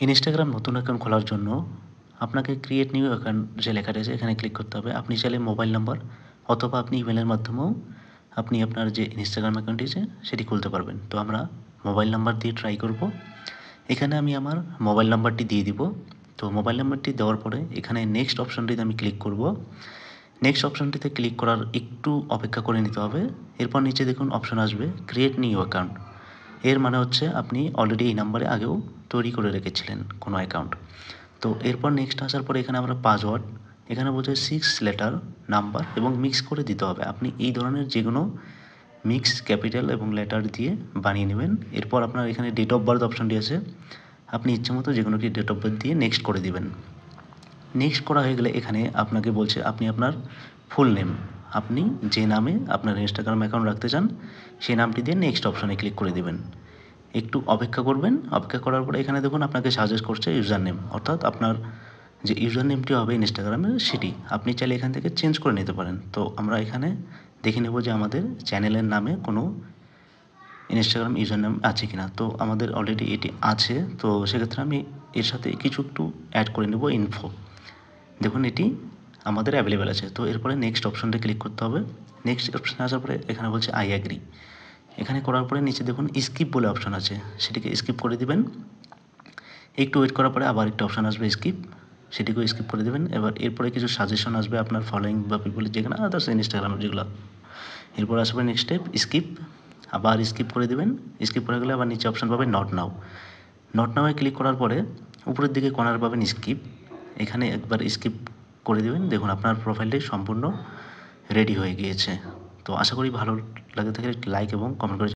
Instagram নতুন account খোলার জন্য আপনাকে ক্রিয়েট নিউ অ্যাকাউন্ট যে লেখাটা আছে এখানে ক্লিক করতে হবে। আপনি চাইলে মোবাইল নাম্বার অথবা আপনি ইমেলের মাধ্যমেও আপনি আপনার যে ইনস্টাগ্রাম অ্যাকাউন্টটি আছে সেটি খুলতে পারবেন। তো আমরা মোবাইল নাম্বার দিয়ে ট্রাই করব। এখানে আমি আমার মোবাইল নাম্বারটি দিয়ে দিব। তো মোবাইল নাম্বারটি দেওয়ার পরে এখানে নেক্সট অপশনটিতে আমি ক্লিক করব। নেক্সট অপশনটিতে ক্লিক করার একটু অপেক্ষা করে নিতে হবে। এরপর নিচে দেখুন অপশন আসবে ক্রিয়েট নিউ অ্যাকাউন্ট। এর মানে হচ্ছে আপনি অলরেডি এই নাম্বারে আগেও তৈরি করে রেখেছিলেন কোনো অ্যাকাউন্ট। তো এরপর নেক্সট আসার পরে এখানে আমরা পাসওয়ার্ড এখানে বোঝায় 6 লেটার নাম্বার এবং মিক্স করে দিতে হবে। আপনি এই ধরনের যেকোনো মিক্স ক্যাপিটাল এবং লেটার দিয়ে বানিয়ে নেবেন। এরপর আপনার এখানে ডেট অফ বার্থ অপশনটি আছে, আপনি ইচ্ছেমতো যেকোনো একটি ডেট অফ বার্থ দিয়ে নেক্সট করে দিবেন। নেক্সট করা হয়ে গেলে এখানে আপনাকে বলছে আপনি আপনার ফুল নেম, আপনি যে নামে আপনার ইনস্টাগ্রাম অ্যাকাউন্ট রাখতে চান সেই নামটি দিয়ে নেক্সট অপশনে ক্লিক করে দিবেন। একটু অপেক্ষা করবেন। অপেক্ষা করার পরে এখানে দেখুন আপনাকে সাজেস্ট করছে ইউজার নেম, অর্থাৎ আপনার যে ইউজার নেমটি হবে ইনস্টাগ্রামের সেটি আপনি চাইলে এখান থেকে চেঞ্জ করে নিতে পারেন। তো আমরা এখানে দেখে নেব যে আমাদের চ্যানেলের নামে কোনো ইনস্টাগ্রাম ইউজার নেম আছে কিনা। তো আমাদের অলরেডি এটি আছে, তো সেক্ষেত্রে আমি এর সাথে কিছু একটু অ্যাড করে নেব ইনফো। দেখুন এটি আমাদের অ্যাভেলেবেল আছে। তো এরপরে নেক্সট অপশনটা ক্লিক করতে হবে। নেক্সট অপশানে আসার পরে এখানে বলছে আই অ্যাগ্রি। এখানে করার পরে নিচে দেখুন স্কিপ বলে অপশন আছে, সেটিকে স্কিপ করে দিবেন। একটু ওয়েট করার পরে আবার একটা অপশন আসবে স্কিপ, সেটিকেও স্কিপ করে দেবেন। এবার এরপরে কিছু সাজেশন আসবে আপনার ফলোয়িং বা পিপলের যেখানে আদার্স ইনস্টাগ্রাম যেগুলো। এরপর আসবে নেক্সট স্টেপ স্কিপ, আবার স্কিপ করে দেবেন। স্কিপ করে গেলে আবার নিচে অপশন পাবেন নট নাও। নট নাওয়ে ক্লিক করার পরে উপরের দিকে কর্নার পাবেন স্কিপ, এখানে একবার স্কিপ করে দেবেন। দেখুন আপনার প্রোফাইলটি সম্পূর্ণ রেডি হয়ে গিয়েছে। তো আশা করি ভালো লাগে থাকলে লাইক এবং কমেন্ট করে